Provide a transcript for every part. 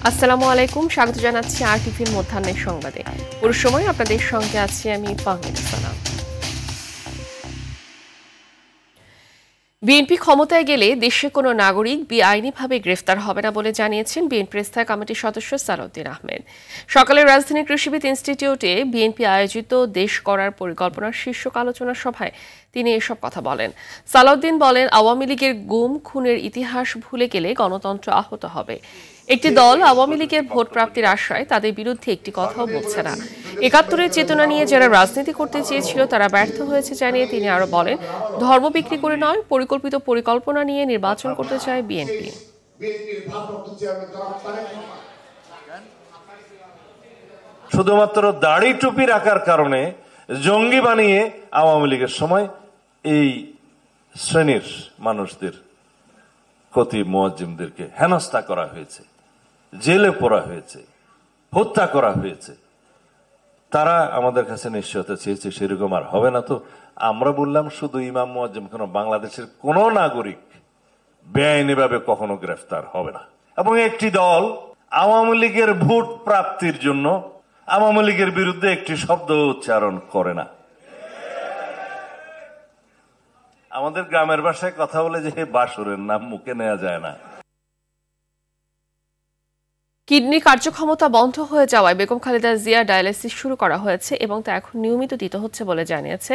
আসসালামু আলাইকুম, স্বাগত জানাচ্ছি আরটিভির মধ্যাহ্নের সংবাদে। পুরো সময় আপনাদের সঙ্গে আছি আমি ফাহমিদা সানা। বিএনপি ক্ষমতায় গেলে দেশে কোনো নাগরিক বেআইনিভাবে গ্রেফতার হবে না বলে জানিয়েছেন বিএনপির স্থায়ী কমিটির সদস্য সালাউদ্দিন আহমেদ। সকালে রাজধানীর কৃষিবিদ ইনস্টিটিউটে বিএনপি আয়োজিত দেশ করার পরিকল্পনার শীর্ষক আলোচনা সভায় তিনি এসব কথা বলেন। সালাউদ্দিন বলেন, আওয়ামী লীগের গুম খুনের ইতিহাস ভুলে গেলে গণতন্ত্র আহত হবে। একটি দল আওয়ামী লীগের ভোট প্রাপ্তির আশায় তাদের বিরুদ্ধে একটি কথাও বলছে না। ৭১-এর চেতনা নিয়ে যারা রাজনীতি করতে চেয়েছিল তারা ব্যর্থ হয়েছে জানিয়ে তিনি আরো বলেন, ধর্ম বিক্রি করে নয়, পরিকল্পিত পরিকল্পনা নিয়ে নির্বাচন করতে চায় বিএনপি। শুধুমাত্র দাড়ি টুপি রাখার কারণে জঙ্গি বানিয়ে আওয়ামী লীগের সময় এই শ্রেণীর মানুষদের খতিব মুয়াজ্জিমদেরকে হেনস্থা করা হয়েছে, জেলে পোড়া হয়েছে, হত্যা করা হয়েছে। তারা আমাদের কাছে নিশ্চয়তা চেয়েছে, সেরকম আর হবে না। তো আমরা বললাম, শুধু ইমাম মুয়াজ্জিম কেন, বাংলাদেশের কোন নাগরিক বেআইনিভাবে কখনো গ্রেফতার হবে না। এবং একটি দল আওয়ামী লীগের ভোট প্রাপ্তির জন্য আওয়ামী লীগের বিরুদ্ধে একটি শব্দ উচ্চারণ করে না। আমাদের গ্রামের ভাষায় কথা বলে যে বাসুরের নাম মুখে নেওয়া যায় না। কিডনি কার্যক্ষমতা বন্ধ হয়ে যাওয়ায় বেগম খালেদা জিয়া ডায়ালাইসিস শুরু করা হয়েছে এবং তা এখন নিয়মিত দিতে হচ্ছে বলে জানিয়েছে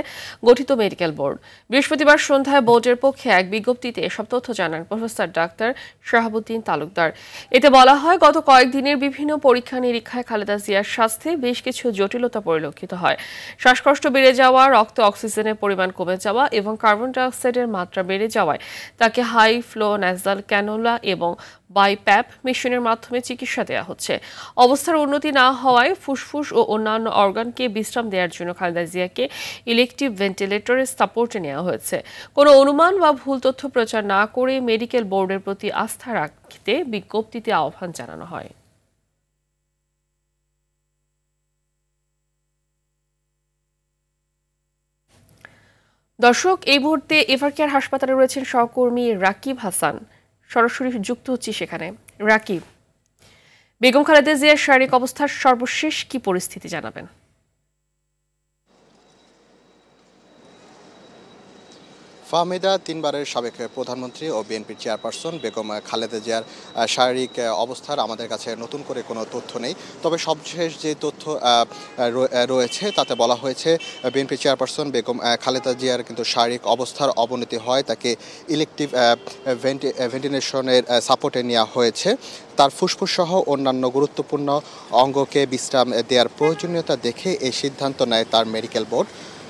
গঠিত মেডিকেল বোর্ড। বৃহস্পতিবার সন্ধ্যায় বোর্ডের পক্ষে এক বিজ্ঞপ্তিতে এসব তথ্য জানান প্রফেসর ডাক্তার শাহাবুদ্দিন তালুকদার। এতে বলা হয়, গত কয়েকদিনের বিভিন্ন পরীক্ষা নিরীক্ষায় খালেদা জিয়ার স্বাস্থ্যে বেশ কিছু জটিলতা পরিলক্ষিত হয়। শ্বাসকষ্ট বেড়ে যাওয়া, রক্তে অক্সিজেনের পরিমাণ কমে যাওয়া এবং কার্বন ডাইঅক্সাইডের মাত্রা বেড়ে যাওয়ায় তাকে হাই ফ্লো ন্যাসাল ক্যানুলা এবং বাইপ্যাপ মেশিনের মাধ্যমে চিকিৎসা দেওয়া হচ্ছে। অবস্থার উন্নতি না হওয়ায় ফুসফুস ও অন্যান্য অর্গানকে বিশ্রাম দেওয়ার জন্য খালেদা জিয়াকে ইলেকটিভ ভেন্টিলেটরের সাপোর্টে নেওয়া হয়েছে। কোনো অনুমান বা ভুল তথ্য প্রচার না করে মেডিকেল বোর্ডের প্রতি আস্থা রাখতে বিজ্ঞপ্তিতে আহ্বান জানানো হয়। দর্শক, এই মুহূর্তে এভারকেয়ার হাসপাতালে রয়েছেন সহকর্মী রাকিব হাসান। সরাসরি যুক্ত হচ্ছি সেখানে। রাকিব, বেগম খালেদা জিয়ার শারীরিক অবস্থার সর্বশেষ কি পরিস্থিতি জানাবেন? ফাহমিদা, তিনবারের সাবেক প্রধানমন্ত্রী ও বিএনপির চেয়ারপারসন বেগম খালেদা জিয়ার শারীরিক অবস্থার আমাদের কাছে নতুন করে কোনো তথ্য নেই। তবে সবশেষ যে তথ্য রয়েছে তাতে বলা হয়েছে, বিএনপি চেয়ারপারসন বেগম খালেদা জিয়ার কিন্তু শারীরিক অবস্থার অবনতি হয়, তাকে ইলেকটিভ ভেন্টিলেশনের সাপোর্টে নেওয়া হয়েছে। তার ফুসফুস সহ অন্যান্য গুরুত্বপূর্ণ অঙ্গকে বিশ্রাম দেওয়ার প্রয়োজনীয়তা দেখে এই সিদ্ধান্ত নেয় তার মেডিকেল বোর্ড।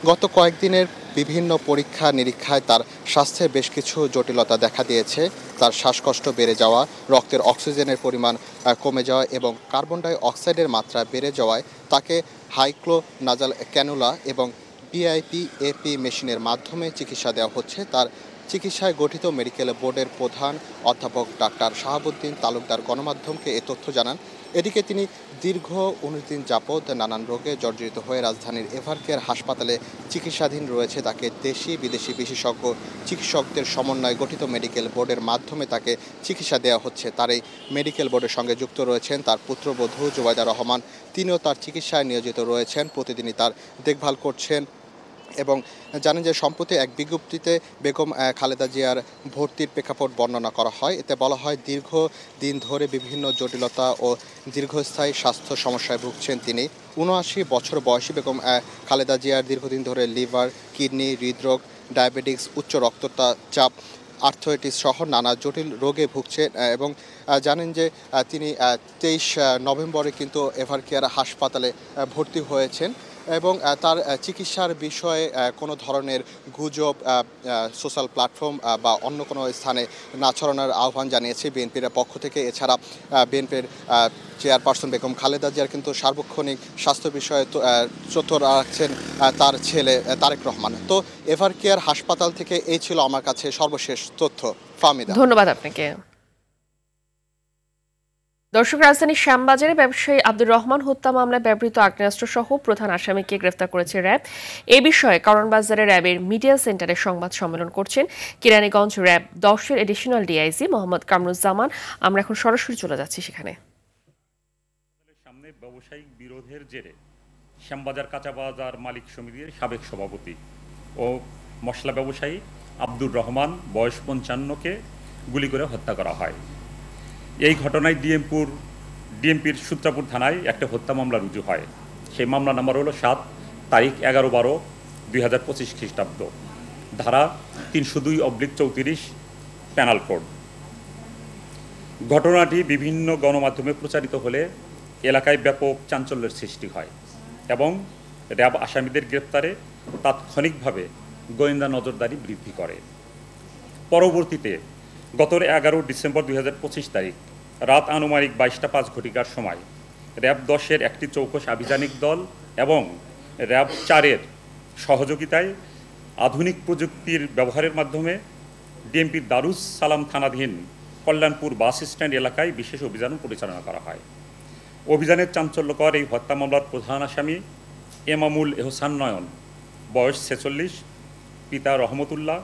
গত কয়েকদিনের বিভিন্ন পরীক্ষা নিরীক্ষায় তার স্বাস্থ্যে বেশ কিছু জটিলতা দেখা দিয়েছে। তার শ্বাসকষ্ট বেড়ে যাওয়া, রক্তের অক্সিজেনের পরিমাণ কমে যাওয়া এবং কার্বন ডাই অক্সাইডের মাত্রা বেড়ে যাওয়ায় তাকে হাইক্লো নাজাল ক্যানুলা এবং BIPAP মেশিনের মাধ্যমে চিকিৎসা দেওয়া হচ্ছে। তার চিকিৎসায় গঠিত মেডিকেল বোর্ডের প্রধান অধ্যাপক ডাক্তার শাহাবুদ্দিন তালুকদার গণমাধ্যমকে এ তথ্য জানান। এদিকে তিনি দীর্ঘ 19 দিন যাবৎ নানান রোগে জর্জরিত হয়ে রাজধানীর এভারকেয়ার হাসপাতালে চিকিৎসাধীন রয়েছে। তাকে দেশি বিদেশি বিশেষজ্ঞ চিকিৎসকদের সমন্বয়ে গঠিত মেডিকেল বোর্ডের মাধ্যমে তাকে চিকিৎসা দেওয়া হচ্ছে। তার এই মেডিকেল বোর্ডের সঙ্গে যুক্ত রয়েছেন তার পুত্রবধূ জুবাইদা রহমান। তিনিও তার চিকিৎসায় নিয়োজিত রয়েছেন, প্রতিদিনই তার দেখভাল করছেন। এবং জানেন যে সম্প্রতি এক বিজ্ঞপ্তিতে বেগম খালেদা জিয়ার ভর্তির প্রেক্ষাপট বর্ণনা করা হয়। এতে বলা হয়, দীর্ঘদিন ধরে বিভিন্ন জটিলতা ও দীর্ঘস্থায়ী স্বাস্থ্য সমস্যায় ভুগছেন তিনি। ৭৯ বছর বয়সী বেগম খালেদা জিয়ার দীর্ঘদিন ধরে লিভার, কিডনি, হৃদরোগ, ডায়াবেটিক্স, উচ্চ রক্তচাপ, আর্থ্রাইটিস সহ নানা জটিল রোগে ভুগছেন। এবং জানেন যে তিনি 23 নভেম্বরে কিন্তু এভারকেয়ার হাসপাতালে ভর্তি হয়েছেন এবং তার চিকিৎসার বিষয়ে কোনো ধরনের গুজব সোশ্যাল প্ল্যাটফর্ম বা অন্য কোনো স্থানে না ছড়ানোর আহ্বান জানিয়েছে বিএনপির পক্ষ থেকে। এছাড়া বিএনপির চেয়ারপারসন বেগম খালেদা জিয়ার কিন্তু সার্বক্ষণিক স্বাস্থ্য বিষয়ে তথ্য রাখছেন তার ছেলে তারেক রহমান। তো এভারকেয়ার হাসপাতাল থেকে এই ছিল আমার কাছে সর্বশেষ তথ্য। ফাহমিদা, ধন্যবাদ আপনাকে। দর্শক, রাজধানীর শ্যামবাজারে ব্যবসায়ী আব্দুর রহমান হত্যা মামলায় ব্যবহৃত আগ্নেয়াস্ত্র সহ প্রধান আসামিকে গ্রেফতার করেছে র্যাব। এ বিষয়ে কারওয়ানবাজারে র্যাবের মিডিয়া সেন্টারে সংবাদ সম্মেলন করছেন কেরানীগঞ্জ র্যাব 10-এর এডিশনাল ডিআইজি মোহাম্মদ কামরুজ্জামান। আমরা এখন সরাসরি চলে যাচ্ছি সেখানে। ব্যবসায়িক বিরোধের জেরে শ্যামবাজার কাঁচা বাজার মালিক সমিতির সাবেক সভাপতি ও মশলা ব্যবসায়ী আব্দুর রহমান বয়স 55কে গুলি করে হত্যা করা হয়। এই ঘটনায় ডিএমপির সূত্রাপুর থানায় একটা হত্যা মামলা রুজু হয়। সেই মামলা নাম্বার হলো 7 তারিখ 11/12/2025 খ্রিস্টাব্দ, ধারা 302/34 পেনাল কোড। ঘটনাটি বিভিন্ন গণমাধ্যমে প্রচারিত হলে এলাকায় ব্যাপক চাঞ্চল্যের সৃষ্টি হয় এবং র্যাব আসামিদের গ্রেপ্তারে তাৎক্ষণিকভাবে গোয়েন্দা নজরদারি বৃদ্ধি করে। পরবর্তীতে গত 11 ডিসেম্বর 2025 তারিখ রাত আনুমানিক 22:05 সময় র্যাব 10-এর একটি চৌকস আভিযানিক দল এবং র্যাব 4-এর সহযোগিতায় আধুনিক প্রযুক্তির ব্যবহারের মাধ্যমে ডিএমপির দারুস সালাম থানাধীন কল্যাণপুর বাস স্ট্যান্ড এলাকায় বিশেষ অভিযান পরিচালনা করা হয়। অভিযানের চাঞ্চল্যকর এই হত্যা মামলার প্রধান আসামি এমামুল এহসান নয়ন, বয়স 46, পিতা রহমতুল্লাহ,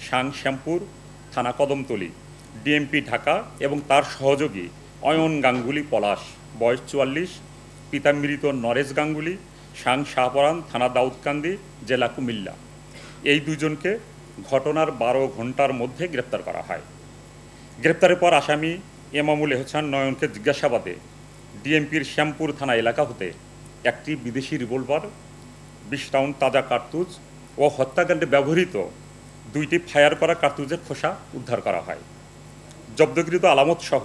সাং শ্যামপুর, থানা কদমতলী, ডিএমপি ঢাকা, এবং তার সহযোগী অয়ন গাঙ্গুলি পলাশ, বয়স 44, পিতা মৃত নরেশ গাঙ্গুলি, সাং শাহপরান, থানা দাউদকান্দি, জেলা কুমিল্লা। এই দুজনকে ঘটনার 12 ঘন্টার মধ্যে গ্রেপ্তার করা হয়। গ্রেপ্তারের পর আসামি এমামুল এহসান নয়নকে জিজ্ঞাসাবাদে ডিএমপির শ্যামপুর থানা এলাকা হতে একটি বিদেশি রিভলভার, 20 রাউন্ড তাজা কার্তুজ ও হত্যাকাণ্ডে ব্যবহৃত 2টি ফায়ার করা কার্তুজের খোসা উদ্ধার করা হয়। জব্দকৃত আলামত সহ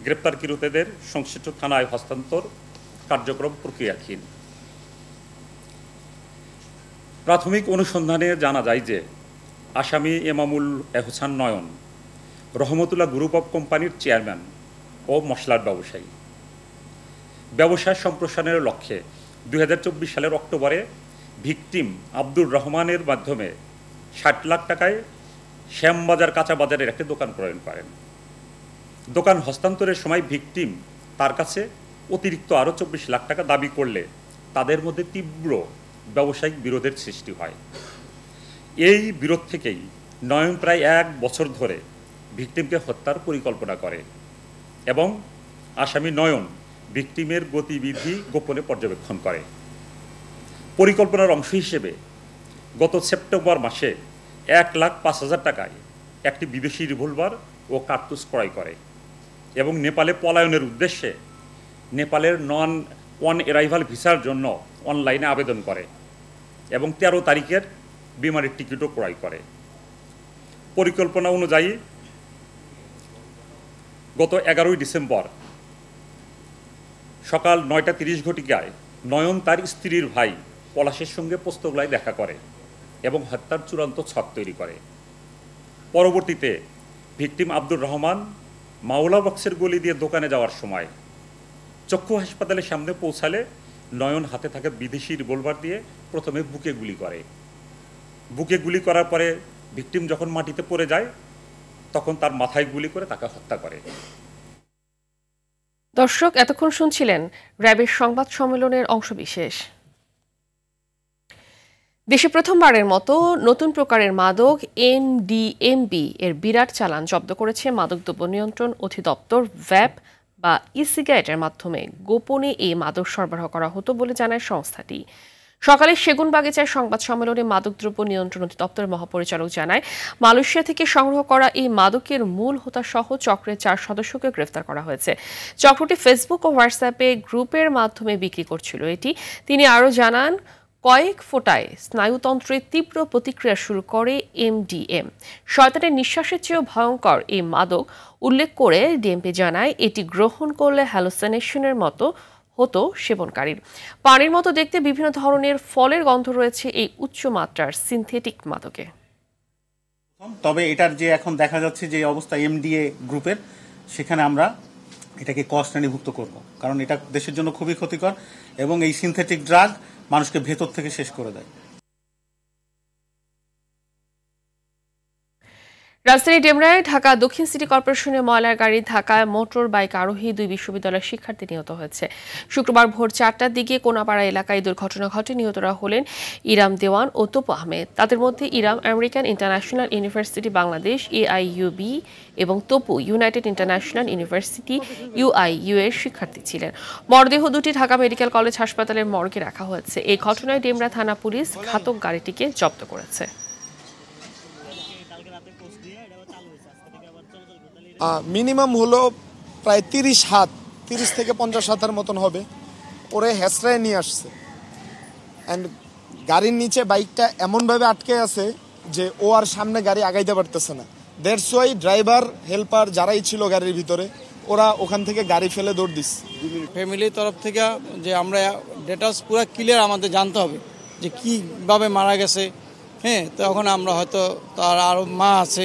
গ্রেপ্তারকৃতদের সংশ্লিষ্ট থানায় হস্তান্তর কার্যক্রম প্রক্রিয়াধীন। প্রাথমিক অনুসন্ধানে জানা যায় যে আসামি এমামুল এহসান নয়ন রহমতুল্লাহ গ্রুপ অফ কোম্পানির চেয়ারম্যান ও মশলার ব্যবসায়ী। ব্যবসা সম্প্রসারণের লক্ষ্যে 2024 সালের অক্টোবরে ভিকটিম আব্দুর রহমানের মাধ্যমে 60 লাখ টাকায় শ্যামবাজার কাঁচা বাজারের একটি দোকান ক্রয় করেন। দোকান হস্তান্তরের সময় ভিকটিম তার কাছে অতিরিক্ত আরও 24 লাখ টাকা দাবি করলে তাদের মধ্যে তীব্র ব্যবসায়িক বিরোধের সৃষ্টি হয়। এই বিরোধ থেকেই নয়ন প্রায় 1 বছর ধরে ভিকটিমকে হত্যার পরিকল্পনা করে এবং আসামি নয়ন ভিকটিমের গতিবিধি গোপনে পর্যবেক্ষণ করে। পরিকল্পনার অংশ হিসেবে গত সেপ্টেম্বর মাসে 1,05,000 টাকায় একটি বিদেশি রিভলভার ও কার্তুজ ক্রয় করে এবং নেপালে পলায়নের উদ্দেশ্যে নেপালের নন অন অ্যারাইভাল ভিসার জন্য অনলাইনে আবেদন করে এবং 13 তারিখের বিমানের টিকিটও ক্রয় করে। পরিকল্পনা অনুযায়ী গত 11 ডিসেম্বর সকাল 9:30 নয়ন তার স্ত্রীর ভাই পলাশের সঙ্গে পোস্তগোলায় দেখা করে এবং হত্যার চূড়ান্ত ছক তৈরি করে। পরবর্তীতে ভিকটিম আব্দুর রহমান মাওলা বক্সের গলি দিয়ে দোকানে যাওয়ার সময় চক্ষু হাসপাতালের সামনে পৌঁছালে নয়ন হাতে থাকা বিদেশি রিভলভার দিয়ে প্রথমে বুকে গুলি করে। বুকে গুলি করার পরে ভিকটিম যখন মাটিতে পড়ে যায় তখন তার মাথায় গুলি করে তাকে হত্যা করে। দর্শক, এতক্ষণ শুনছিলেন র্যাবের সংবাদ সম্মেলনের অংশবিশেষ। দেশে প্রথমবারের মতো নতুন প্রকারের মাদক এমডিএমবি এর বিরাট চালান জব্দ করেছে মাদকদ্রব্য নিয়ন্ত্রণ অধিদপ্তর ভ্যাপ বা ই-সিগারেটের মাধ্যমে গোপনে এই মাদক সরবরাহ করা হতো বলে জানায় সংস্থাটি। সকালে সেগুনবাগিচার সংবাদ সম্মেলনে মাদকদ্রব্য নিয়ন্ত্রণ অধিদপ্তরের মহাপরিচালক জানায়, মালয়েশিয়া থেকে সংগ্রহ করা এই মাদকের মূল হোতা সহ চক্রের 4 সদস্যকে গ্রেফতার করা হয়েছে। চক্রটি ফেসবুক ও হোয়াটসঅ্যাপে গ্রুপের মাধ্যমে বিক্রি করছিল এটি। তিনি আরও জানান, কয়েক ফোঁটায় স্নায়ুতন্ত্রে তীব্র প্রতিক্রিয়া শুরু করে এমডিএম। শয়তানের নিঃশ্বাসের চেয়েও ভয়ঙ্কর এই মাদক উল্লেখ করে ডিএমপি জানায়, এটি গ্রহণ করলে হ্যালুসিনেশনের মতো হতো সেবনকারীর। পানির মতো দেখতে বিভিন্ন ধরনের ফলের গন্ধ রয়েছে এই উচ্চ মাত্রার সিনথেটিক মাদকে। তবে এটার যে এখন দেখা যাচ্ছে যে অবস্থা এমডিএ গ্রুপের, সেখানে আমরা এটাকে ক শ্রেণীভুক্ত করব, কারণ এটা দেশের জন্য খুবই ক্ষতিকর এবং এই সিনথেটিক ড্রাগ মানুষকে ভেতর থেকে শেষ করে দেয়। রাজধানী ডেমরায় ঢাকা দক্ষিণ সিটি কর্পোরেশনের ময়লার গাড়ি ধাক্কায় মোটর বাইক আরোহী 2 বিশ্ববিদ্যালয়ের শিক্ষার্থী নিহত হয়েছে। শুক্রবার ভোর 4টার দিকে কোনাপাড়া এলাকায় দুর্ঘটনা ঘটে। নিহতরা হলেন ইরাম দেওয়ান ও তপু আহমেদ। তাদের মধ্যে Iram American International University Bangladesh AIUB এবং Tapu United International University UIU এর শিক্ষার্থী ছিলেন। মরদেহ দুটি ঢাকা মেডিকেল কলেজ হাসপাতালের মর্গে রাখা হয়েছে। এই ঘটনায় ডেমরা থানা পুলিশ ঘাতক গাড়িটিকে জব্দ করেছে। মিনিমাম হলো প্রায় 30 থেকে 50 হাতের মতন হবে। ওরে হেসরায় নিয়ে আসছে অ্যান্ড গাড়ির নিচে বাইকটা এমনভাবে আটকে আছে যে ও আর সামনে গাড়ি আগাইতে পারতেছে না। দ্যাটস ওয়াই ড্রাইভার হেল্পার যারাই ছিল গাড়ির ভিতরে ওরা ওখান থেকে গাড়ি ফেলে দৌড় দিচ্ছে। ফ্যামিলির তরফ থেকে যে আমরা ডিটেইলস পুরো ক্লিয়ার আমাদের জানতে হবে যে কীভাবে মারা গেছে। হ্যাঁ, তখন আমরা হয়তো তার আরও মা আছে,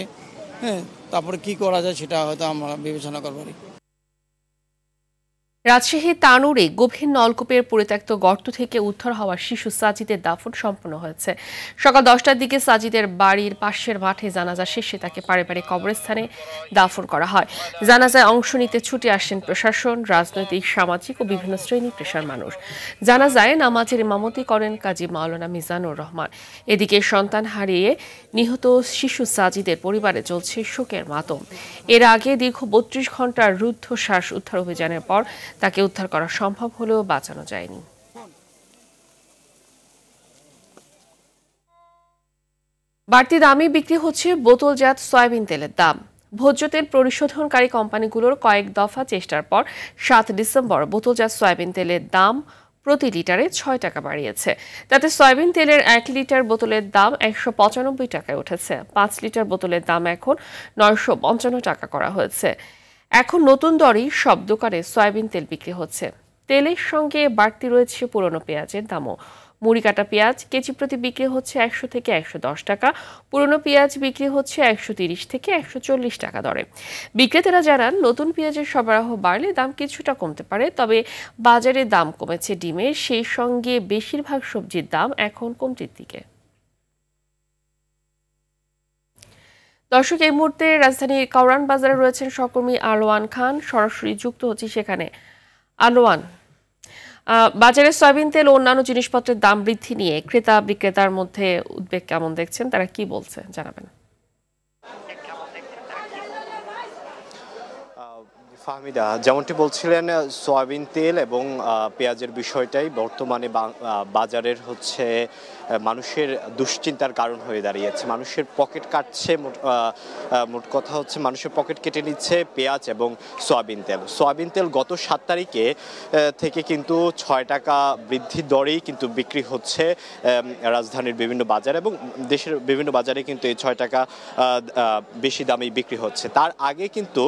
হ্যাঁ, তারপরে কি করা যায় সেটা হয়তো আমরা বিবেচনা করব। রাজশাহীর তানুরে গভীর নলকূপের পরিত্যক্ত গর্ত থেকে উদ্ধার হওয়া শিশু সাজিদের দাফন সম্পন্ন হয়েছে। সকাল 10টার দিকে সাজিদের বাড়ির পাশের মাঠে জানাজা শেষে তাকে পারিবারিক কবরস্থানে দাফন করা হয়। জানাজায় অংশ নিতে ছুটে আসেন প্রশাসন, রাজনৈতিক, সামাজিক ও বিভিন্ন শ্রেণী পেশার মানুষ। জানাজায় নামাজের ইমামতি করেন কাজী মাওলানা মিজানুর রহমান। এদিকে সন্তান হারিয়ে নিহত শিশু সাজিদের পরিবারে চলছে শোকের মাতম। এর আগে দীর্ঘ 32 ঘন্টার রুদ্ধশ্বাস উদ্ধার অভিযানের পর তাকে উদ্ধার করা সম্ভব হলেও বাঁচানো যায়নি। বাড়তি দামে বিক্রি হচ্ছে বোতলজাত সয়াবিন তেলের দাম। ভোজ্য তেল পরিশোধনকারী কোম্পানিগুলোর কয়েক দফা চেষ্টার পর 7 ডিসেম্বর বোতলজাত সয়াবিন তেলের দাম প্রতি লিটারে 6 টাকা বাড়িয়েছে। তাতে সয়াবিন তেলের 1 লিটার বোতলের দাম 195 টাকায় উঠেছে। 5 লিটার বোতলের দাম এখন 955 টাকা করা হয়েছে। এখন নতুন দরেই সব দোকানে সয়াবিন তেল বিক্রি হচ্ছে। তেলের সঙ্গে বাড়তি রয়েছে পুরনো পেঁয়াজের দামও। মুড়ি কাটা পেঁয়াজ কেজি প্রতি বিক্রি হচ্ছে 100 থেকে 110 টাকা, পুরনো পেঁয়াজ বিক্রি হচ্ছে 130 থেকে 140 টাকা দরে। বিক্রেতারা জানান, নতুন পেঁয়াজের সরবরাহ বাড়লে দাম কিছুটা কমতে পারে, তবে বাজারে দাম কমেছে ডিমের, সেই সঙ্গে বেশিরভাগ সবজির দাম এখন কমতির দিকে। দর্শক, এই মুহূর্তে রাজধানীর কাউরান বাজারে রয়েছেন সহকর্মী আলোয়ান খান, সরাসরি যুক্ত হচ্ছে সেখানে। আলোয়ান, বাজারে সয়াবিন তেল ও অন্যান্য জিনিসপত্রের দাম বৃদ্ধি নিয়ে ক্রেতা বিক্রেতার মধ্যে উদ্বেগ কেমন দেখছেন, তারা কি বলছে জানাবেন। ফাহমিদা, যেমনটি বলছিলেন, সয়াবিন তেল এবং পেঁয়াজের বিষয়টাই বর্তমানে বাজারের হচ্ছে মানুষের দুশ্চিন্তার কারণ হয়ে দাঁড়িয়েছে। মানুষের পকেট কাটছে, মোট কথা হচ্ছে মানুষের পকেট কেটে নিচ্ছে পেঁয়াজ এবং সয়াবিন তেল। সয়াবিন তেল গত 7 তারিখে থেকে কিন্তু 6 টাকা বৃদ্ধির দরেই কিন্তু বিক্রি হচ্ছে রাজধানীর বিভিন্ন বাজার এবং দেশের বিভিন্ন বাজারে কিন্তু এই 6 টাকা বেশি দামেই বিক্রি হচ্ছে। তার আগে কিন্তু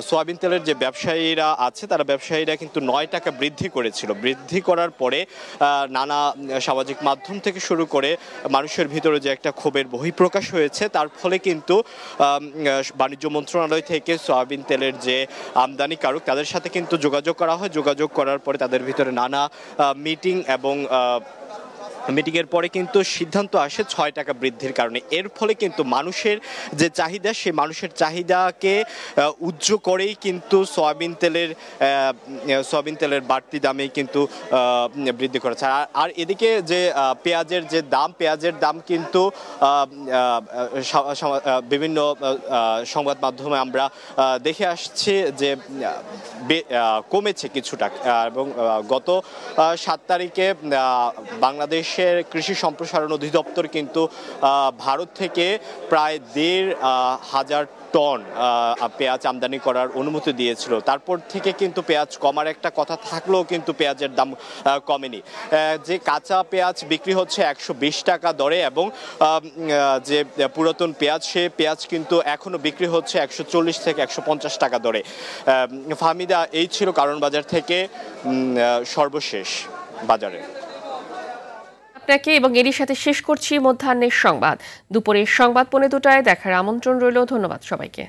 সয়াবিন তেলের যে ব্যবসায়ীরা আছে তারা ব্যবসায়ীরা কিন্তু 9 টাকা বৃদ্ধি করেছিল। বৃদ্ধি করার পরে নানা সামাজিক মাধ্যম থেকে শুরু করে মানুষের ভিতরে যে একটা ক্ষোভের বহিঃপ্রকাশ হয়েছে, তার ফলে কিন্তু বাণিজ্য মন্ত্রণালয় থেকে সয়াবিন তেলের যে আমদানিকারক তাদের সাথে কিন্তু যোগাযোগ করা হয়। যোগাযোগ করার পরে তাদের ভিতরে নানা মিটিং এবং মিটিংয়ের পরে কিন্তু সিদ্ধান্ত আসে 6 টাকা বৃদ্ধির কারণে। এর ফলে কিন্তু মানুষের যে চাহিদা, সেই মানুষের চাহিদাকে উজ্জ করেই কিন্তু সয়াবিন তেলের বাড়তি দামে কিন্তু বৃদ্ধি করেছে। আর এদিকে যে পেঁয়াজের দাম কিন্তু বিভিন্ন সংবাদ মাধ্যমে আমরা দেখে আসছি যে কমেছে কিছুটা, এবং গত 7 তারিখে বাংলাদেশ কৃষি সম্প্রসারণ অধিদপ্তর কিন্তু ভারত থেকে প্রায় 1,500 টন পেঁয়াজ আমদানি করার অনুমতি দিয়েছিল। তারপর থেকে কিন্তু পেঁয়াজ কমার একটা কথা থাকলেও কিন্তু পেঁয়াজের দাম কমেনি। যে কাঁচা পেঁয়াজ বিক্রি হচ্ছে 120 টাকা দরে এবং যে পুরাতন পেঁয়াজ, সে পেঁয়াজ কিন্তু এখনো বিক্রি হচ্ছে 140 থেকে 150 টাকা দরে। ফাহমিদা, এই ছিল কারণ বাজার থেকে সর্বশেষ বাজারে। এবং এরই সাথে শেষ করছি মধ্যাহ্নের সংবাদ। দুপুরের সংবাদ 2:45 দেখার আমন্ত্রণ রইল। ধন্যবাদ সবাইকে।